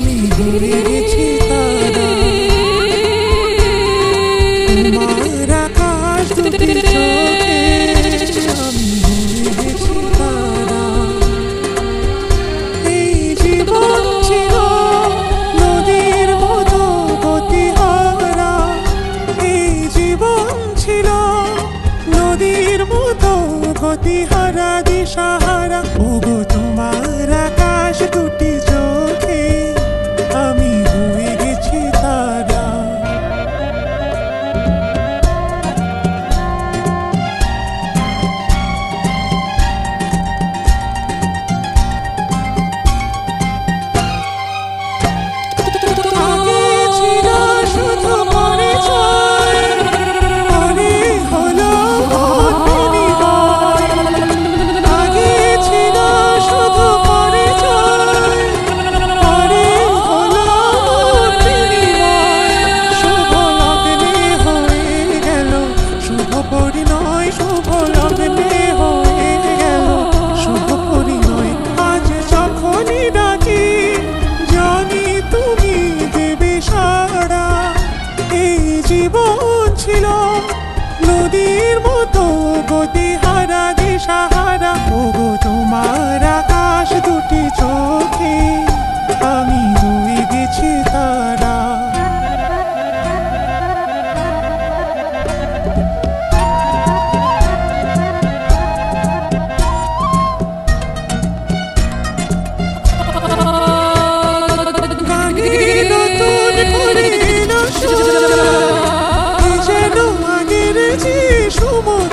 আমি হয়ে গেছি তারা। তোমার আকাশ দুটি চোখে আমি হয়ে গেছি তারা। এই জীবন ছিল নদীর মতো গতিহারা, এই জীবন ছিল নদীর মতো গতিহারা দিশাহারা। ওগো তোমার আকাশ দুটি চোখে আমি হয়ে গেছি তারা। আগে ছিল শুধু পরিচয়, পরে হলো বিনিময়। আগে ছিল শুধু পরিচয়, পরে হলো বিনিময়। শুভ লগ্নে হয়ে গেল শুভ পরিণয়, শুভ লগ্নে হয়ে গেল শুভ পরিণয়। আজ যখনই ডাকি জানি তুমি দেবে সাড়া। এই জীবন ছিল নদীর মতো গতিহারা দিশাহারা। ওগো তোমার আকাশ দুটি চোখে আমি হয়ে গেছি তারা। গানে নতুন করে এলো সুর, এ যেন আগের যে সময়।